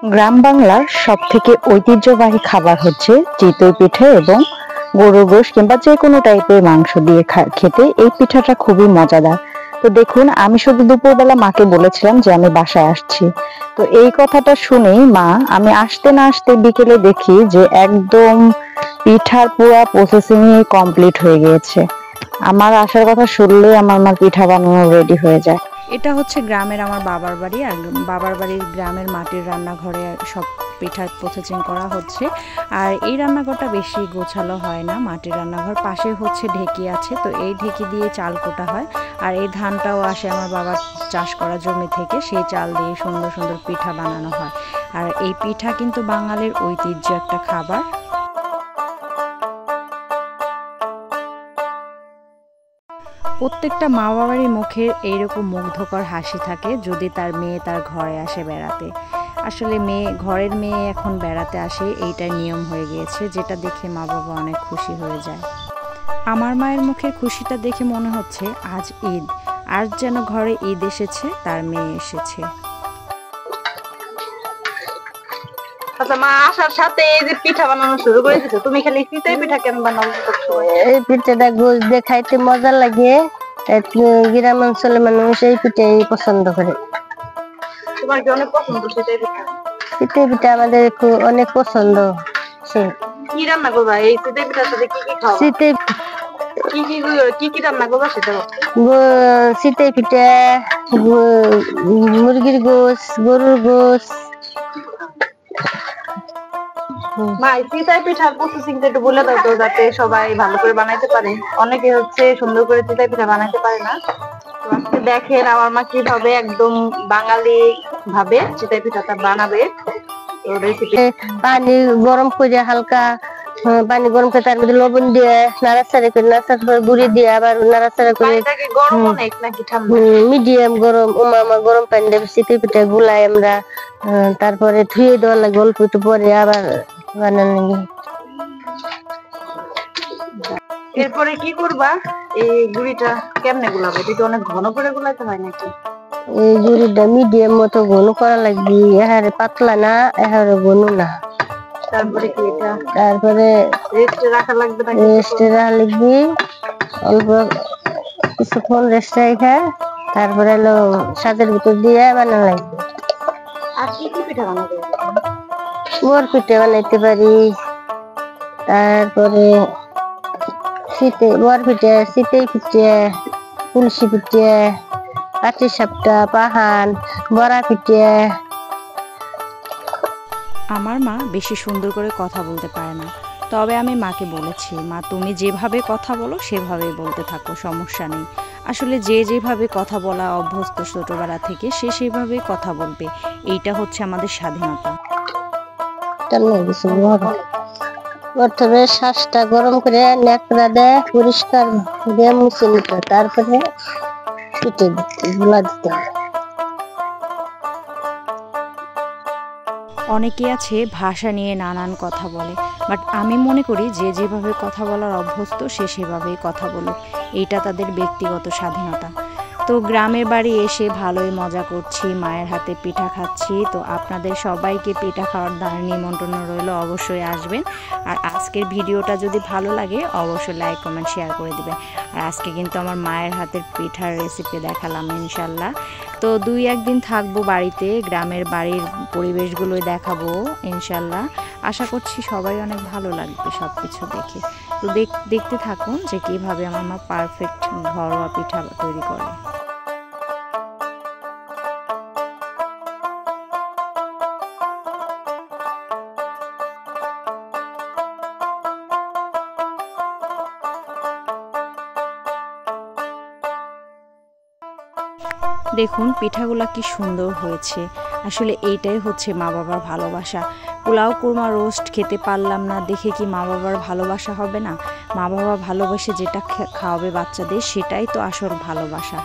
গ্রাম বাংলার সবথেকে ঐতিহ্যবাহী খাবার হচ্ছে চিতই পিঠে এবং গরুর গোশত কিংবা যে কোনো টাইপের মাংস দিয়ে খেতে এই পিঠাটা খুবই মজাদার। তো দেখুন, আমি শুধু দুপুরবেলা মাকে বলেছিলাম যে আমি বাসায় আসছি। তো এই কথাটা শুনেই মা, আমি আসতে না আসতে বিকেলে দেখি যে একদম পিঠার পুরা প্রসেসিং কমপ্লিট হয়ে গিয়েছে। আমার আসার কথা শুনলেই আমার মা পিঠা বানানো রেডি হয়ে যায়। এটা হচ্ছে গ্রামের আমার বাবার বাড়ি, আর বাবার বাড়ির গ্রামের মাটির রান্নাঘরে সব পিঠার প্রসেসিং করা হচ্ছে। আর এই রান্নাঘরটা বেশি গোছালো হয় না, মাটির রান্নাঘর। পাশে হচ্ছে ঢেকি আছে, তো এই ঢেকি দিয়ে চাল কোটা হয়। আর এই ধানটাও আসে আমার বাবার চাষ করা জমি থেকে, সেই চাল দিয়ে সুন্দর সুন্দর পিঠা বানানো হয়। আর এই পিঠা কিন্তু বাঙালির ঐতিহ্য একটা খাবার। প্রত্যেকটা মা বাবারই মুখের এইরকম মুগ্ধকর হাসি থাকে যদি তার মেয়ে তার ঘরে আসে বেড়াতে। আসলে ঘরের মেয়ে এখন বেড়াতে আসে, এইটাই নিয়ম হয়ে গিয়েছে, যেটা দেখে মা বাবা অনেক খুশি হয়ে যায়। আমার মায়ের মুখের খুশিটা দেখে মনে হচ্ছে আজ ঈদ, আজ যেন ঘরে ঈদ এসেছে, তার মেয়ে এসেছে। আচ্ছা মা আসার সাথে এই যে পিঠা বানানো শুরু করে দিছো, তুমি খালি চিতই পিঠা কেন বানাও? এই পিঠাটা গোশ দিয়ে খাইতে মজা লাগে, গ্রাম অঞ্চলের মানুষ এই পিঠাই পছন্দ করে। তোমার কি অনেক পছন্দ চিতই পিঠা? চিতই পিঠা আমাদের অনেক পছন্দ। কি রান্না করবা এই চিতই পিঠার সাথে? কি কি খাওয়া? কি কি রান্না করবা সেটা? চিতই পিঠা, মুরগির গোশ, গরুর গোশ। মা চিতই পিঠার প্রসেসিংটা একটু বলে দাও তো, যাতে সবাই ভালো করে বানাইতে পারে। অনেকে হচ্ছে সুন্দর করে চিতই পিঠা বানাইতে পারে না। তো আজকে দেখেন আমার মা কিভাবে একদম বাঙালি ভাবে চিতই পিঠাটা বানাবে। তো রেসিপি, পানি গরম করে হালকা পানি গরম করে তার মধ্যে লবণ দিয়ে নাড়াচাড়া করে, নাড়াচাড়া করে গুঁড়ি দিয়ে আবার নাড়াচাড়া করে গরম অনেক নাকি ঠান্ডা? মিডিয়াম গরম, গরম পানি দিয়ে চিতই পিঠা গুলাই আমরা, তারপরে ধুয়ে দেওয়া লাগে অল্প একটু পরে আবার বানানো। এরপরে কি করবা? এই গুড়িটা কেমনে গুলাবে? এটা অনেক ঘন করে গুলাইতে হয় নাকি? এই গুড়িটা মিডিয়াম মতো ঘন করা লাগবে, এহারে পাতলা না এহারে ঘন না। তারপরে কি এটা? তারপরে রেস্টে রাখা লাগবে নাকি? রেস্টে রাখা লাগবে অল্প কিছুক্ষণ রেস্ট রেখে, তারপরে হলো সাজের ভিতর দিয়ে বানানো লাগবে। আর কি কি পিঠা বানাবে? বর পিঠা বানাইতে পারি, তারপরে বর পিঠা, চিতই পিঠা, পুলসি পিঠা, কাঠি সাপটা, পাহান, বড়া পিঠা। আমার মা বেশি সুন্দর করে কথা বলতে পারে না, তবে আমি মাকে বলেছি, মা তুমি যেভাবে কথা বলো সেভাবেই বলতে থাকো, সমস্যা নেই। আসলে যে যেভাবে কথা বলা অভ্যস্ত ছোটবেলা থেকে, সে সেভাবেই কথা বলবে, এইটা হচ্ছে আমাদের স্বাধীনতা। প্রথমে শ্বাসটা গরম করে ন্যাকড়া দেয় পরিষ্কার দিয়ে মুছে নিতে, তারপরে পিঠে গুলা দিতে হবে। অনেকে আছে ভাষা নিয়ে নানান কথা বলে, বাট আমি মনে করি যে যেভাবে কথা বলার অভ্যস্ত সে সেভাবেই কথা বলুক, এইটা তাদের ব্যক্তিগত স্বাধীনতা। তো গ্রামের বাড়ি এসে ভালোই মজা করছি, মায়ের হাতে পিঠা খাচ্ছি। তো আপনাদের সবাইকে পিঠা খাওয়ার নিমন্ত্রণ রইল, অবশ্যই আসবেন। আর আজকের ভিডিওটা যদি ভালো লাগে অবশ্যই লাইক কমেন্ট শেয়ার করে দিবেন। আর আজকে কিন্তু আমার মায়ের হাতের পিঠার রেসিপি দেখালাম ইনশাল্লাহ। তো 2-1 দিন থাকবো বাড়িতে, গ্রামের বাড়ির পরিবেশগুলোই দেখাবো ইনশাল্লাহ। আশা করছি সবাই অনেক ভালো লাগবে সব কিছু দেখে। তো দেখতে থাকুন যে কীভাবে আমার মা পারফেক্ট ঘরোয়া পিঠা তৈরি করে। দেখুন পিঠাগুলা কি সুন্দর হয়েছে। আসলে এইটাই হচ্ছে মা বাবার ভালোবাসা। পোলাও কুরমা রোস্ট খেতে পারলাম না দেখে কি মা বাবার ভালোবাসা হবে না? মা বাবা ভালোবেসে যেটা খাওয়াবে বাচ্চাদের, সেটাই তো আসল ভালোবাসা।